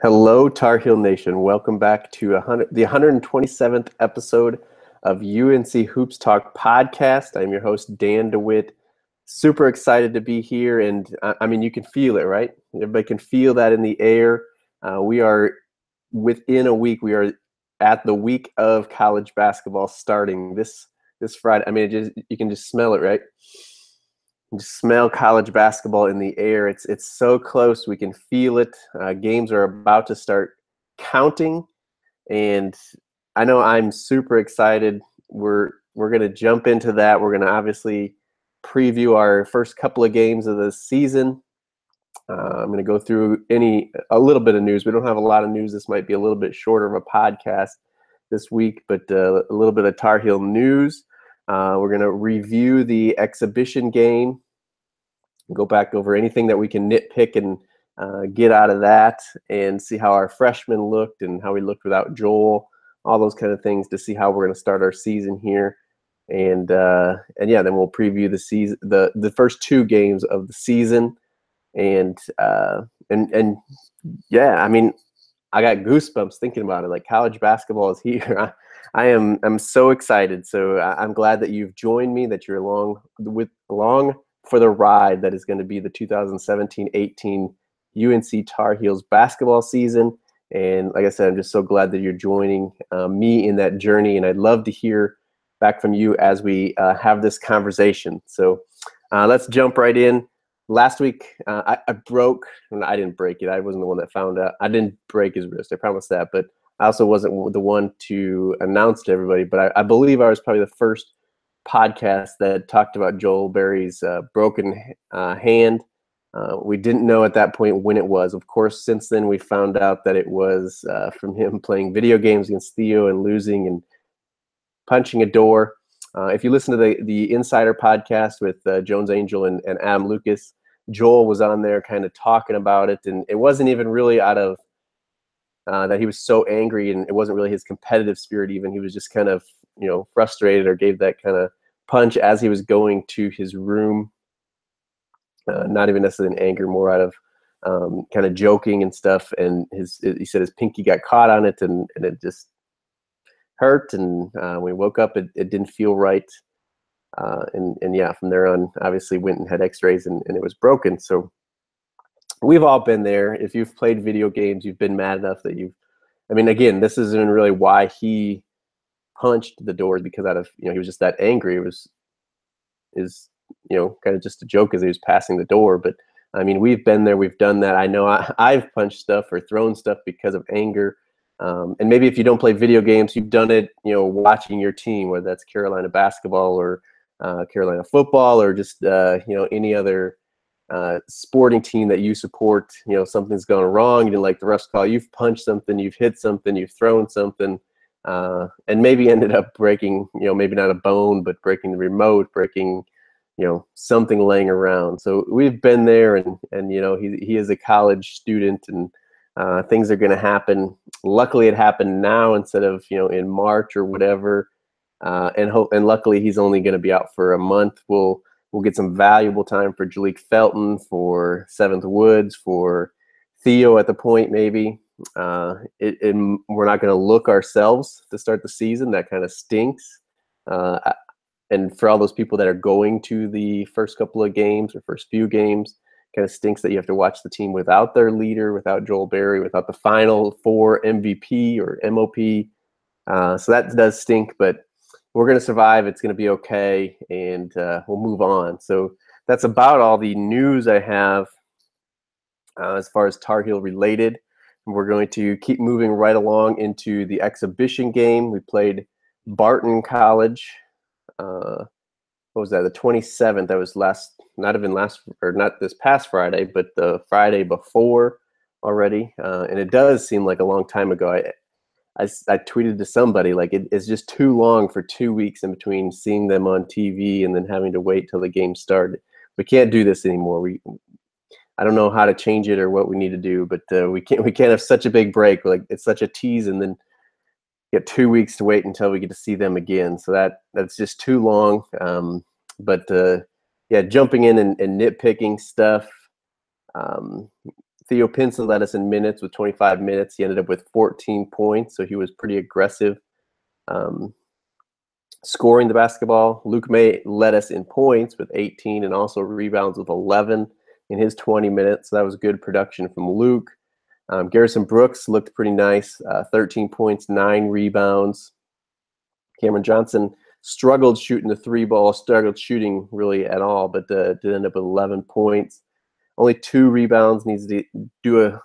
Hello, Tar Heel Nation. Welcome back to the 127th episode of UNC Hoops Talk podcast. I'm your host, Dan DeWitt. Super excited to be here. And I mean, you can feel it, right? Everybody can feel that in the air. We are within a week. We are at the week of college basketball starting this Friday. I mean, you can just smell it, right? You just smell college basketball in the air. It's so close. We can feel it. Games are about to start counting, and I know I'm super excited. We're going to jump into that. We're going to obviously preview our first couple of games of the season. I'm going to go through a little bit of news. We don't have a lot of news. This might be a little bit shorter of a podcast this week, but a little bit of Tar Heel news. We're going to review the exhibition game, go back over anything that we can nitpick and get out of that, and see how our freshmen looked and how we looked without Joel, all those kind of things to see how we're going to start our season here. And yeah, then we'll preview the season, the first two games of the season. And yeah, I mean, I got goosebumps thinking about it. Like, college basketball is here. I'm so excited. So I'm glad that you've joined me, that you're along for the ride that is going to be the 2017-18 UNC Tar Heels basketball season. And like I said, I'm just so glad that you're joining me in that journey. And I'd love to hear back from you as we have this conversation. So let's jump right in. Last week, I didn't break it. I wasn't the one that found out. I didn't break his wrist. I promise that. But I also wasn't the one to announce to everybody. But I believe I was probably the first podcast that talked about Joel Berry's broken hand. We didn't know at that point when it was. Of course, since then we found out that it was from him playing video games against Theo and losing and punching a door. If you listen to the Insider podcast with Jones Angel and Adam Lucas, Joel was on there kind of talking about it, and it wasn't even really out of that he was so angry, and it wasn't really his competitive spirit even. He was just kind of, frustrated, or gave that kind of punch as he was going to his room. Not even necessarily in anger, more out of kind of joking and stuff. And he said his pinky got caught on it, and it just hurt. And when we woke up, it didn't feel right. And yeah, from there on, obviously went and had x-rays, and it was broken. So we've all been there. If you've played video games, you've been mad enough that again, this isn't really why he punched the door, because out of, he was just that angry. It was kind of just a joke as he was passing the door. But I mean, we've been there, we've done that. I know I've punched stuff or thrown stuff because of anger. And maybe if you don't play video games, you've done it, watching your team, whether that's Carolina basketball or Carolina football, or just, any other sporting team that you support. Something's gone wrong, you didn't like the ref's call, you've punched something, you've hit something, you've thrown something, and maybe ended up breaking, maybe not a bone, but breaking the remote, breaking, something laying around. So we've been there, and he is a college student, and things are going to happen. Luckily, it happened now instead of in March or whatever. And luckily, he's only going to be out for a month. We'll get some valuable time for Jalik Felton, for Seventh Woods, for Theo at the point maybe. We're not going to look ourselves to start the season. That kind of stinks. And for all those people that are going to the first couple of games or first few games, kind of stinks that you have to watch the team without their leader, without Joel Berry, without the Final Four MVP or MOP. So that does stink, but we're going to survive. It's going to be okay, and we'll move on. So that's about all the news I have as far as Tar Heel related. We're going to keep moving right along into the exhibition game. We played Barton College. What was that? The 27th. That was not this past Friday, but the Friday before already. And it does seem like a long time ago. I tweeted to somebody, like, it's just too long for 2 weeks in between seeing them on TV and then having to wait till the game started. We can't do this anymore. I don't know how to change it or what we need to do, but we can't have such a big break. Like, it's such a tease, and then get 2 weeks to wait until we get to see them again. So that's just too long. But yeah, jumping in and nitpicking stuff. Theo Pinson led us in minutes with 25 minutes. He ended up with 14 points, so he was pretty aggressive scoring the basketball. Luke May led us in points with 18 and also rebounds with 11 in his 20 minutes. So that was good production from Luke. Garrison Brooks looked pretty nice, 13 points, 9 rebounds. Cameron Johnson struggled shooting the 3-ball, struggled shooting really at all, but did end up with 11 points. Only 2 rebounds, needs to do a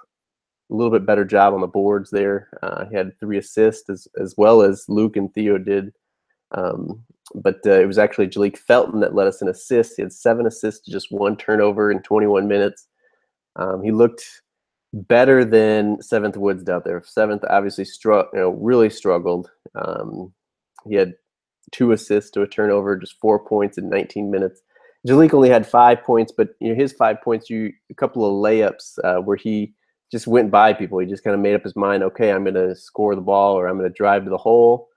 little bit better job on the boards there. He had 3 assists as well as Luke and Theo did. But it was actually Jalik Felton that led us in assists. He had 7 assists, just 1 turnover in 21 minutes. He looked better than 7th Woods out there. 7th obviously really struggled. He had 2 assists to a turnover, just 4 points in 19 minutes. Jalik only had 5 points, but his 5 points, a couple of layups where he just went by people. He just kind of made up his mind, okay, I'm going to score the ball or I'm going to drive to the hole.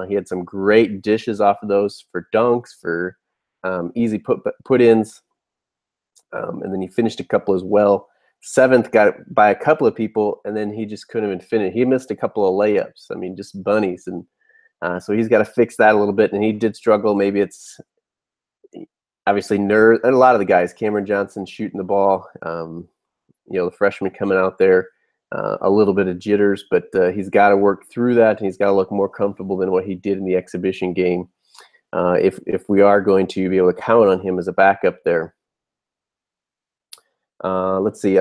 He had some great dishes off of those for dunks, for easy put-ins, and then he finished a couple as well. 7th got it by a couple of people, and then he just couldn't even finish. He missed a couple of layups. I mean, just bunnies, and so he's got to fix that a little bit. And he did struggle. Maybe it's obviously nerves, and a lot of the guys, Cameron Johnson shooting the ball, the freshman coming out there. A little bit of jitters, but he's got to work through that, and he's got to look more comfortable than what he did in the exhibition game if we are going to be able to count on him as a backup there. Let's see.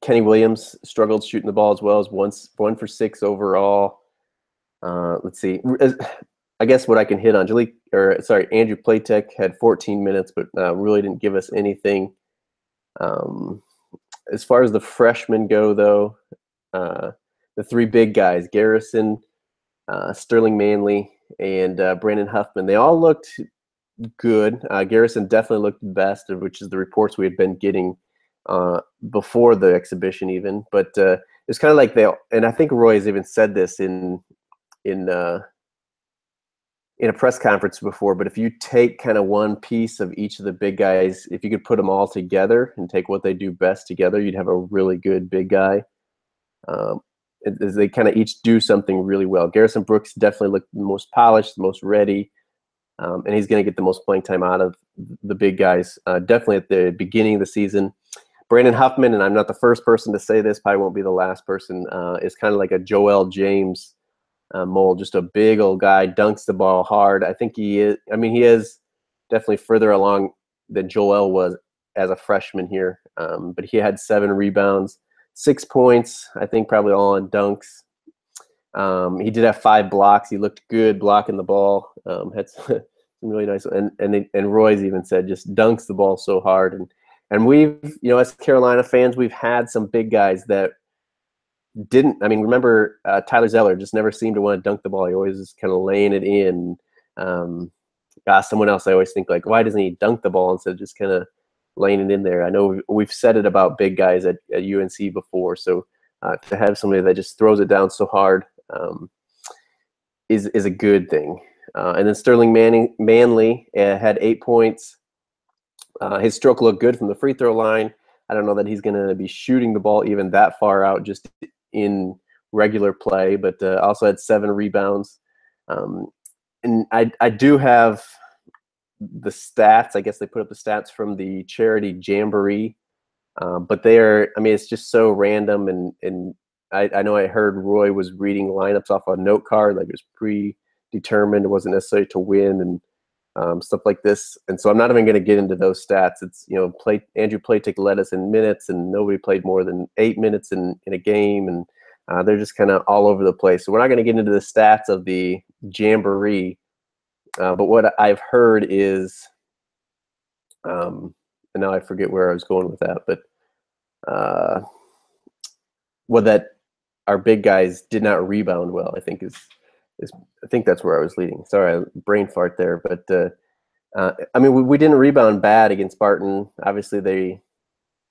Kenny Williams struggled shooting the ball as well, as 1 for 6 overall. Let's see. I guess what I can hit on, Andrew Platek had 14 minutes, but really didn't give us anything. As far as the freshmen go, though, the 3 big guys, Garrison, Sterling Manley, and Brandon Huffman, they all looked good. Garrison definitely looked the best, which is the reports we had been getting before the exhibition even. But it's kind of like and I think Roy has even said this in a press conference before, but if you take kind of one piece of each of the big guys, if you could put them all together and take what they do best together, you'd have a really good big guy. They kind of each do something really well. Garrison Brooks definitely looked the most polished, the most ready, and he's going to get the most playing time out of the big guys, definitely at the beginning of the season. Brandon Huffman, and I'm not the first person to say this, probably won't be the last person, is kind of like a Joel James mold, just a big old guy, dunks the ball hard. I think he is. I mean, he is definitely further along than Joel was as a freshman here. But he had 7 rebounds, 6 points. I think probably all on dunks. He did have 5 blocks. He looked good blocking the ball. Had some really nice. And Roy's even said just dunks the ball so hard. And we've, as Carolina fans, we've had some big guys that didn't. I mean, remember Tyler Zeller just never seemed to want to dunk the ball. He always was kind of laying it in. Someone else I always think, like, why doesn't he dunk the ball instead of just kind of laying it in there? I know we've said it about big guys at UNC before. So to have somebody that just throws it down so hard is a good thing. And then Sterling Manley had 8 points. His stroke looked good from the free throw line. I don't know that he's going to be shooting the ball even that far out just in regular play, but also had 7 rebounds. And I do have the stats. I guess they put up the stats from the charity jamboree, but it's just so random. And I know I heard Roy was reading lineups off a note card, like it was predetermined. It wasn't necessarily to win and stuff like this. And so I'm not even going to get into those stats. It's, Andrew Platek led us in minutes, and nobody played more than 8 minutes in a game. And they're just kind of all over the place. So we're not going to get into the stats of the jamboree. But what I've heard is, and now I forget where I was going with that, but that our big guys did not rebound well, I think I think that's where I was leading. Sorry, brain fart there. But we didn't rebound bad against Spartan. Obviously, they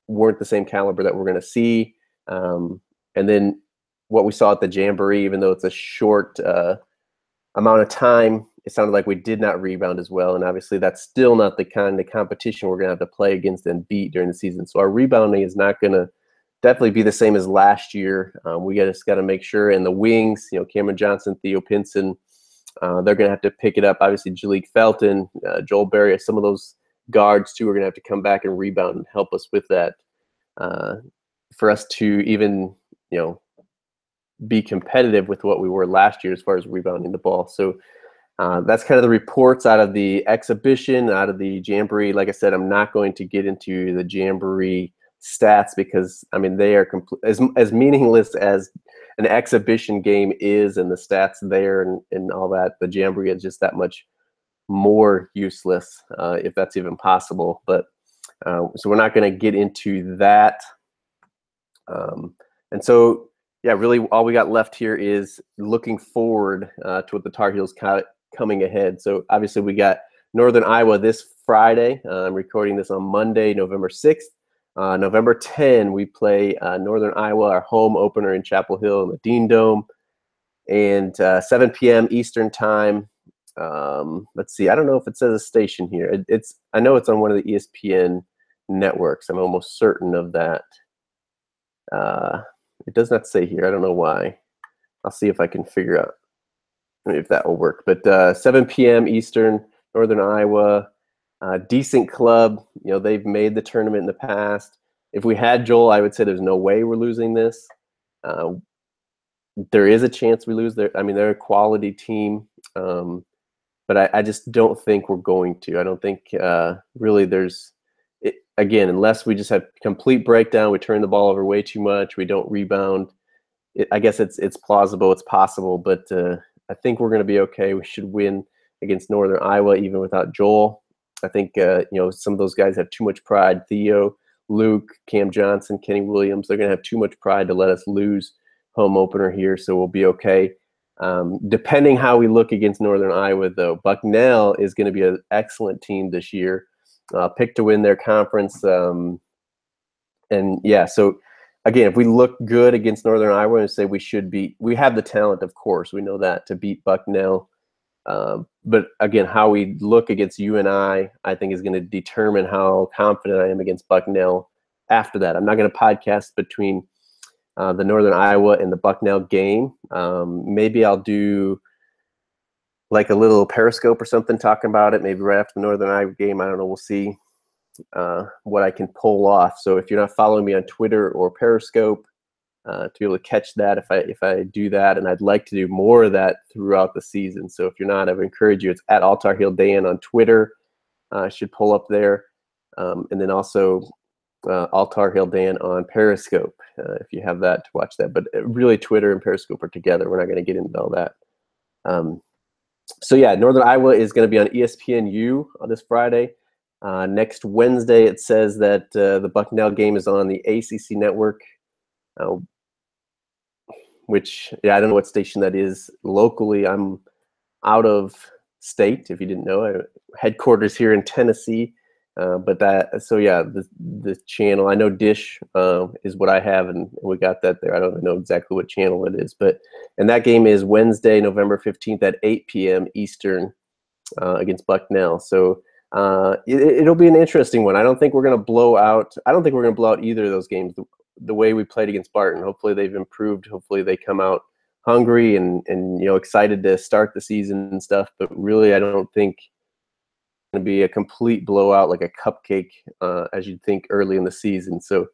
weren't the same caliber that we're going to see. And then what we saw at the jamboree, even though it's a short amount of time, it sounded like we did not rebound as well. And obviously, that's still not the kind of competition we're going to have to play against and beat during the season. So our rebounding is not going to definitely be the same as last year. We just got to make sure. And the wings, Cameron Johnson, Theo Pinson, they're going to have to pick it up. Obviously, Jalik Felton, Joel Berry, some of those guards too are going to have to come back and rebound and help us with that, for us to even be competitive with what we were last year as far as rebounding the ball. So that's kind of the reports out of the exhibition, out of the jamboree. Like I said, I'm not going to get into the jamboree stats because they are as meaningless as an exhibition game is, and the stats there and all that. The jamboree is just that much more useless, if that's even possible. But so we're not going to get into that. And so, yeah, really all we got left here is looking forward to what the Tar Heels coming ahead. So obviously we got Northern Iowa this Friday. I'm recording this on Monday, November 6th. November 10, we play Northern Iowa, our home opener in Chapel Hill in the Dean Dome, and 7 p.m. Eastern time. Let's see. I don't know if it says a station here. I know it's on one of the ESPN networks. I'm almost certain of that. It does not say here. I don't know why. I'll see if I can figure out if that will work. But 7 p.m. Eastern, Northern Iowa. Decent club. They've made the tournament in the past. If we had Joel, I would say there's no way we're losing this. There is a chance we lose. They're a quality team, but I just don't think we're going to. I don't think really there's again, unless we just have complete breakdown, we turn the ball over way too much, we don't rebound. I guess it's plausible, it's possible, but I think we're going to be okay. We should win against Northern Iowa even without Joel. I think some of those guys have too much pride. Theo, Luke, Cam Johnson, Kenny Williams, they're going to have too much pride to let us lose home opener here, so we'll be okay. Depending how we look against Northern Iowa, though, Bucknell is going to be an excellent team this year. Picked to win their conference. And yeah, so again, if we look good against Northern Iowa and say we have the talent, of course, we know that, to beat Bucknell. But again, how we look against UNI, I think, is going to determine how confident I am against Bucknell after that. I'm not going to podcast between the Northern Iowa and the Bucknell game. Maybe I'll do like a little Periscope or something talking about it, maybe right after the Northern Iowa game. I don't know. We'll see what I can pull off. So if you're not following me on Twitter or Periscope, to be able to catch that if I do that, and I'd like to do more of that throughout the season. So if you're not, I would encourage you. It's at AltarHeelDan on Twitter. Should pull up there. And then also AltarHeelDan on Periscope, if you have that to watch that. But really, Twitter and Periscope are together. We're not going to get into all that. So yeah, Northern Iowa is going to be on ESPNU on this Friday. Next Wednesday, it says that the Bucknell game is on the ACC network, which, yeah, I don't know what station that is locally. I'm out of state, if you didn't know. Headquarters here in Tennessee. So yeah, the channel, I know Dish is what I have, and we got that there. I don't know exactly what channel it is, and that game is Wednesday, November 15th at 8 p.m. Eastern against Bucknell. So it'll be an interesting one. I don't think we're going to blow out either of those games the way we played against Barton. Hopefully they've improved. Hopefully they come out hungry and excited to start the season and stuff. But really, I don't think to be a complete blowout like a cupcake as you'd think early in the season. So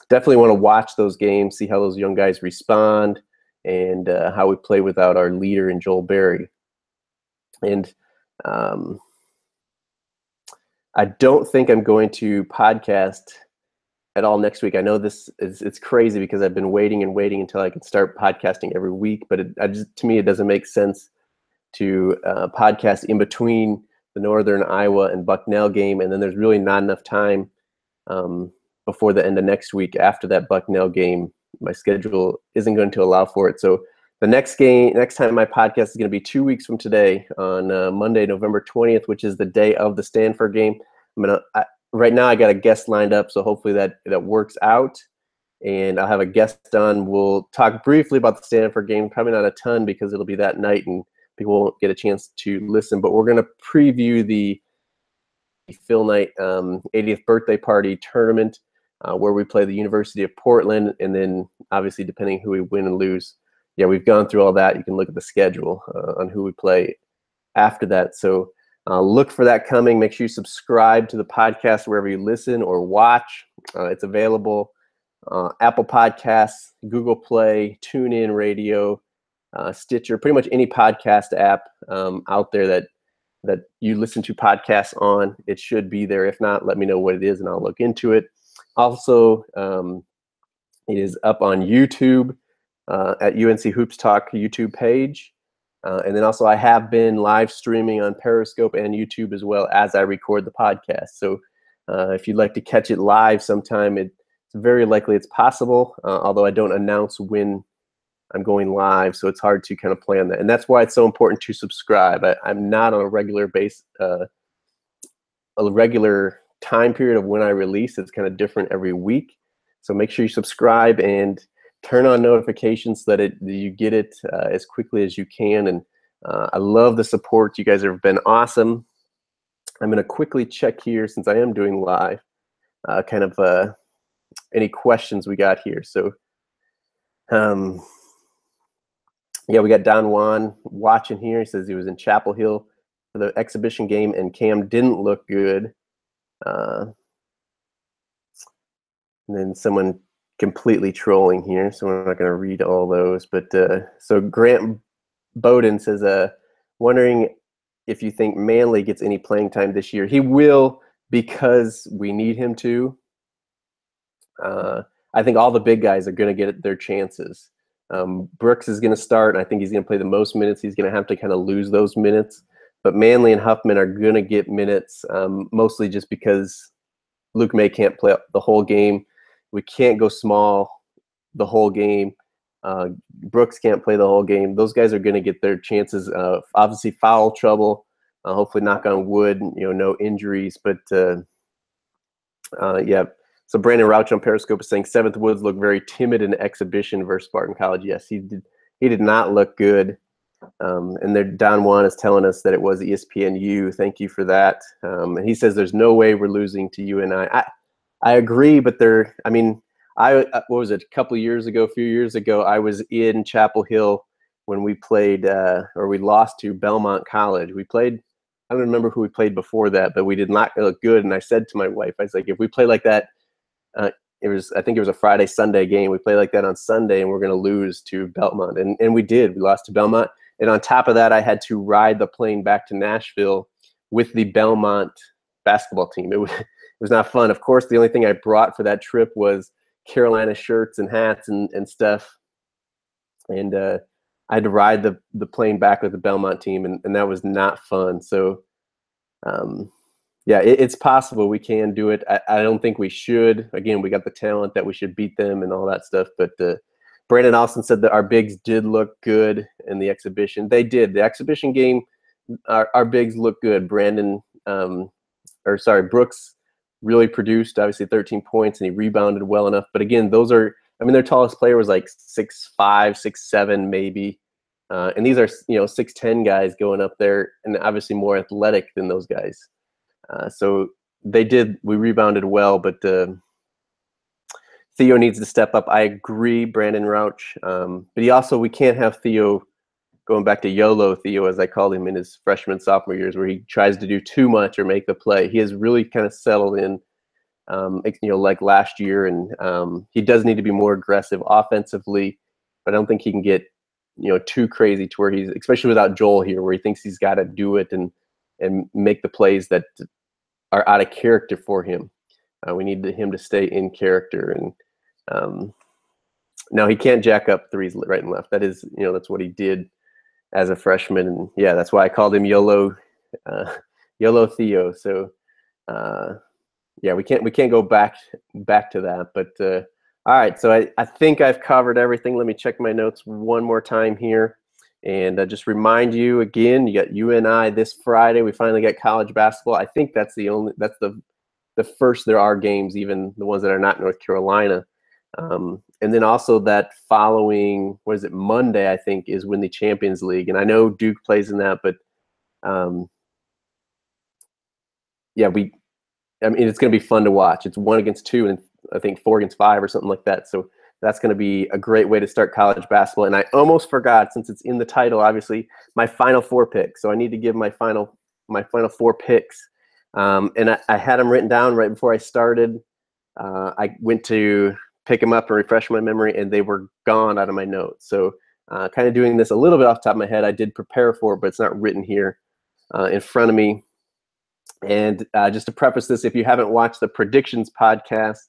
definitely want to watch those games, see how those young guys respond, and how we play without our leader in Joel Berry. And I don't think I'm going to podcast at all next week. I know it's crazy because I've been waiting until I can start podcasting every week, but to me it doesn't make sense to podcast in between the Northern Iowa and Bucknell game, and then there's really not enough time before the end of next week after that Bucknell game. My schedule isn't going to allow for it. So the next time my podcast is going to be 2 weeks from today on Monday, November 20th, which is the day of the Stanford game. Right now I got a guest lined up, so hopefully that works out, and I'll have a guest on. We'll talk briefly about the Stanford game, probably not a ton because it'll be that night and people won't get a chance to listen, but we're going to preview the Phil Knight 80th birthday party tournament. where we play the University of Portland, and then obviously depending who we win and lose. Yeah, we've gone through all that. You can look at the schedule on who we play after that. So look for that coming. Make sure you subscribe to the podcast wherever you listen or watch. It's available Apple Podcasts, Google Play, TuneIn Radio, Stitcher, pretty much any podcast app out there that you listen to podcasts on. It should be there. If not, let me know what it is and I'll look into it. Also, it is up on YouTube at UNC Hoops Talk YouTube page. And then also I have been live streaming on Periscope and YouTube as well as I record the podcast. So if you'd like to catch it live sometime, it's very likely it's possible, although I don't announce when I'm going live, so it's hard to kind of plan that. And that's why it's so important to subscribe. I'm not on a regular time period of when I release. It's kind of different every week. So make sure you subscribe and turn on notifications so that you get it as quickly as you can. And I love the support. You guys have been awesome. I'm going to quickly check here since I am doing live, any questions we got here. So, yeah, we got Don Juan watching here. He says he was in Chapel Hill for the exhibition game and Cam didn't look good. And then someone completely trolling here, so we're not going to read all those. But so Grant Bowden says, wondering if you think Manley gets any playing time this year. He will, because we need him to. I think all the big guys are going to get their chances. Brooks is going to start, and I think he's going to play the most minutes. He's going to have to kind of lose those minutes. But Manley and Huffman are going to get minutes, mostly just because Luke May can't play the whole game. We can't go small the whole game. Brooks can't play the whole game. Those guys are going to get their chances. Obviously, foul trouble. Hopefully, knock on wood. No injuries. But yeah. So Brandon Rauch on Periscope is saying Seventh Woods looked very timid in exhibition versus Spartan College. Yes, he did. He did not look good. And there, Don Juan is telling us that it was ESPNU. Thank you for that. And he says there's no way we're losing to UNI. I agree, but what was it, a few years ago, I was in Chapel Hill when we played, or we lost to Belmont College. We played, I don't remember who we played before that, but we did not look good. And I said to my wife, I was like, if we play like that, I think it was a Friday, Sunday game. We play like that on Sunday and we're going to lose to Belmont. And we did. We lost to Belmont. And on top of that, I had to ride the plane back to Nashville with the Belmont basketball team. It was not fun. Of course, the only thing I brought for that trip was Carolina shirts and hats and stuff. And I had to ride the plane back with the Belmont team, and that was not fun. So, yeah, it's possible we can do it. I don't think we should. Again, we got the talent that we should beat them and all that stuff. But Brandon Austin said that our bigs did look good in the exhibition. They did. The exhibition game, our bigs look good. Brooks really produced, obviously 13 points, and he rebounded well enough. But again, their tallest player was like 6'5", 6'7", maybe. And these are 6'10" guys going up there, and obviously more athletic than those guys. So we rebounded well, but Theo needs to step up. I agree, Brandon Rauch. But we can't have Theo going back to YOLO Theo, as I called him in his freshman, sophomore years, where he tries to do too much or make the play. He has really kind of settled in, like last year, and he does need to be more aggressive offensively, but I don't think he can get, too crazy to where he's, especially without Joel here, where he thinks he's got to do it and make the plays that are out of character for him. We need him to stay in character, and no, he can't jack up threes right and left. That is, that's what he did as a freshman, and yeah, that's why I called him YOLO Theo. So yeah, we can't go back to that. But all right, so I think I've covered everything. Let me check my notes one more time here, and just remind you again, you got UNI this Friday. We finally got college basketball. I think that's the first there are games, even the ones that are not North Carolina. And then also that following, Monday, I think, is when the Champions League. And I know Duke plays in that, but yeah, it's going to be fun to watch. It's 1 against 2, and I think 4 against 5 or something like that. So that's going to be a great way to start college basketball. And I almost forgot, since it's in the title, obviously, my Final Four picks. So I need to give my final 4 picks. And I had them written down right before I started. I went to pick them up and refresh my memory, and they were gone out of my notes. So kind of doing this a little bit off the top of my head. I did prepare for it, but it's not written here in front of me. And just to preface this, if you haven't watched the predictions podcast,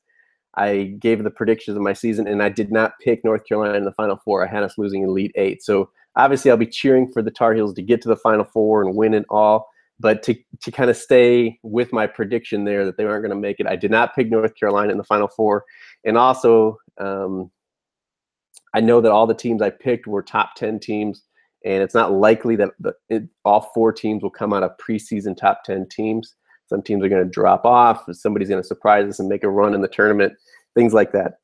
I gave the predictions of my season, and I did not pick North Carolina in the Final Four. I had us losing Elite Eight. So obviously I'll be cheering for the Tar Heels to get to the Final Four and win it all. But to kind of stay with my prediction there that they aren't going to make it, I did not pick North Carolina in the Final Four. And also, I know that all the teams I picked were top 10 teams, and it's not likely that all 4 teams will come out of preseason top 10 teams. Some teams are going to drop off. Somebody's going to surprise us and make a run in the tournament, things like that.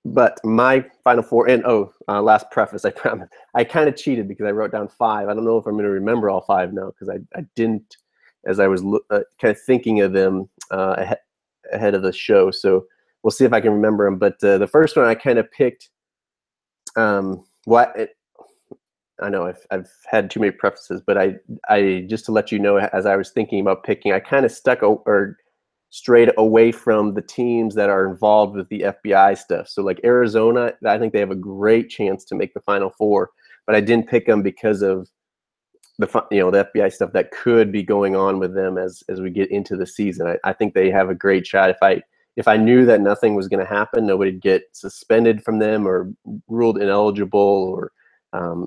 But my Final Four, and last preface, I promise, I kind of cheated because I wrote down 5. I don't know if I'm going to remember all 5 now, because I didn't, as I was kind of thinking of them ahead of the show. So we'll see if I can remember them. But the first one I kind of picked, I know I've had too many prefaces, but I just to let you know, as I was thinking about picking, I kind of strayed away from the teams that are involved with the FBI stuff. So like Arizona, I think they have a great chance to make the Final Four, but I didn't pick them because of the FBI stuff that could be going on with them as we get into the season. I think they have a great shot. If I knew that nothing was going to happen, nobody'd get suspended from them or ruled ineligible or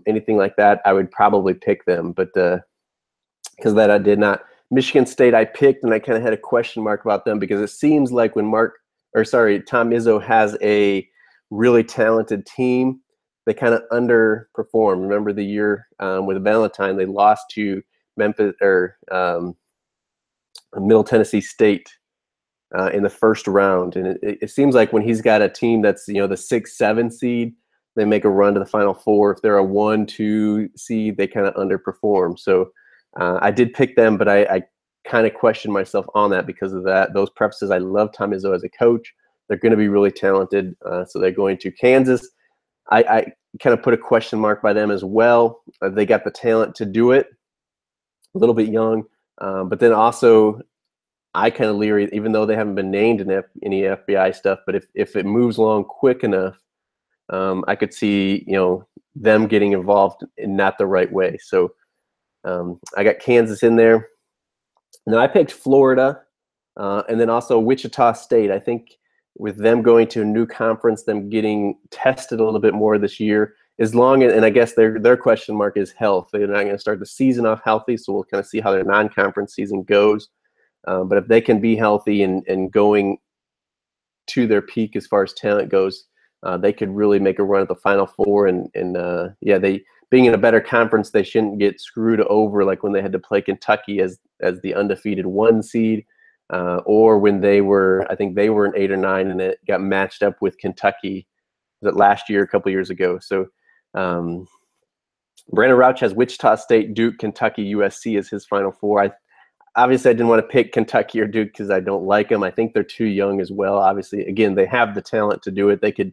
anything like that, I would probably pick them. But because that I did not. Michigan State I picked, and I kind of had a question mark about them because it seems like when Tom Izzo has a really talented team, they kind of underperform. Remember the year with Valentine, they lost to Memphis or Middle Tennessee State in the first round, and it seems like when he's got a team that's the 6-7 seed, they make a run to the Final Four. If they're a 1-2 seed, they kind of underperform. So I did pick them, but I kind of questioned myself on that because of those prefaces. I love Tom Izzo as a coach. They're going to be really talented, so they're going to Kansas. I kind of put a question mark by them as well. They got the talent to do it. A little bit young, but then also I kind of leery, even though they haven't been named in any FBI stuff. But if it moves along quick enough, I could see them getting involved in not the right way. So I got Kansas in there. Now I picked Florida, and then also Wichita State. I think with them going to a new conference, them getting tested a little bit more this year, and I guess their question mark is health. They're not going to start the season off healthy, so we'll kind of see how their non-conference season goes. But if they can be healthy and going to their peak as far as talent goes, they could really make a run at the Final Four. And they being in a better conference, they shouldn't get screwed over like when they had to play Kentucky as the undefeated 1 seed, or when I think they were an 8 or 9 and it got matched up with Kentucky last year, a couple years ago. So Brandon Rauch has Wichita State, Duke, Kentucky, USC as his Final Four. Obviously, I didn't want to pick Kentucky or Duke because I don't like them. I think they're too young as well. Obviously, again, they have the talent to do it. They could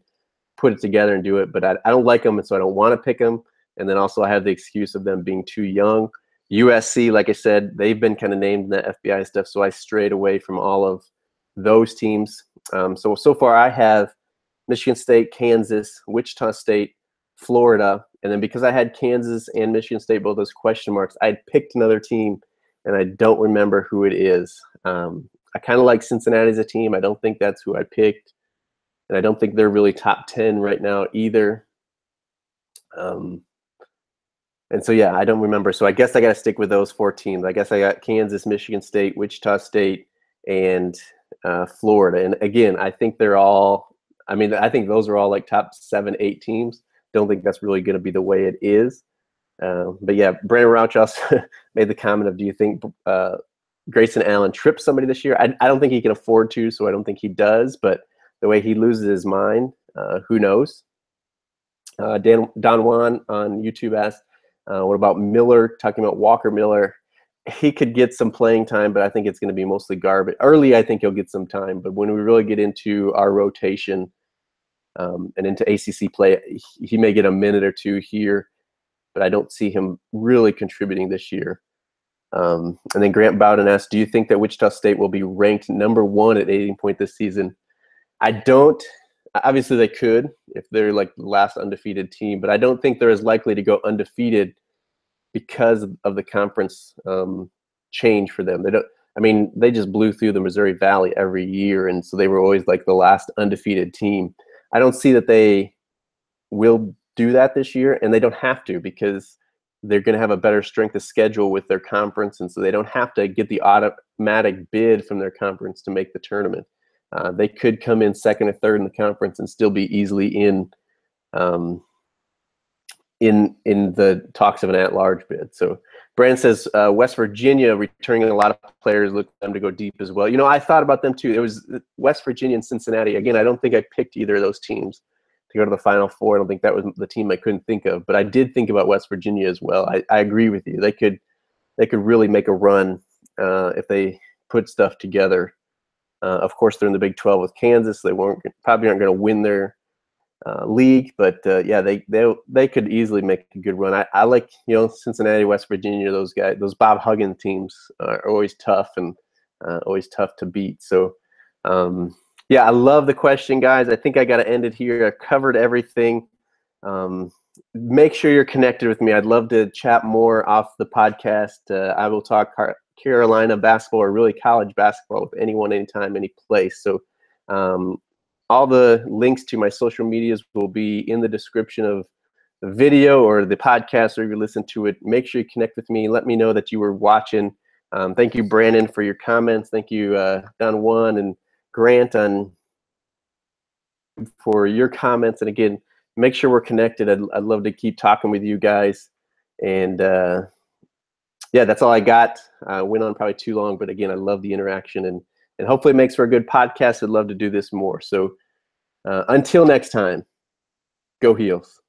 put it together and do it, but I don't like them, and so I don't want to pick them. And then also I have the excuse of them being too young. USC, like I said, they've been kind of named in the FBI stuff, so I strayed away from all of those teams. So far I have Michigan State, Kansas, Wichita State, Florida, and then because I had Kansas and Michigan State, both those question marks, I picked another team, and I don't remember who it is. I kind of like Cincinnati as a team. I don't think that's who I picked, and I don't think they're really top 10 right now either. And so, yeah, I don't remember. So I guess I got to stick with those 4 teams. I guess I got Kansas, Michigan State, Wichita State, and Florida. And again, I think I think those are all like top 7, 8 teams. Don't think that's really going to be the way it is. But yeah, Brandon Rauch also made the comment of, do you think Grayson Allen trips somebody this year? I don't think he can afford to, so I don't think he does. But the way he loses his mind, who knows? Don Juan on YouTube asked, what about Miller, talking about Walker Miller. he could get some playing time, but I think it's going to be mostly garbage. Early, I think he'll get some time, but when we really get into our rotation and into ACC play, he may get a minute or two here, but I don't see him really contributing this year. And then Grant Bowden asks, do you think that Wichita State will be ranked #1 at 80 point this season? I don't. Obviously, they could if they're like the last undefeated team, but I don't think they're as likely to go undefeated because of the conference change for them. They don't. I mean, they just blew through the Missouri Valley every year, and so they were always like the last undefeated team. I don't see that they will do that this year, and they don't have to because they're going to have a better strength of schedule with their conference, and so they don't have to get the automatic bid from their conference to make the tournament. They could come in second or third in the conference and still be easily in the talks of an at-large bid. So Brandon says West Virginia returning a lot of players, look for them to go deep as well. You know, I thought about them too. It was West Virginia and Cincinnati. Again, I don't think I picked either of those teams to go to the Final Four. I don't think that was the team I couldn't think of, but I did think about West Virginia as well. I agree with you. They could really make a run if they put stuff together. Of course, they're in the Big 12 with Kansas. They probably aren't going to win their league, but yeah, they could easily make a good run. I like, you know, Cincinnati, West Virginia. Those guys, those Bob Huggins teams are always tough and always tough to beat. So yeah, I love the question, guys. I think I got to end it here. I covered everything. Make sure you're connected with me. I'd love to chat more off the podcast. I will talk Carolina basketball or really college basketball with anyone, anytime, any place. So all the links to my social medias will be in the description of the video or the podcast, or if you listen to it. Make sure you connect with me. Let me know that you were watching. Thank you, Brandon, for your comments. Thank you, Don Juan and Grant for your comments. And again, make sure we're connected. I'd love to keep talking with you guys. And yeah, that's all I got. Went on probably too long, but again, I love the interaction, and hopefully it makes for a good podcast. I'd love to do this more. So until next time, go Heels.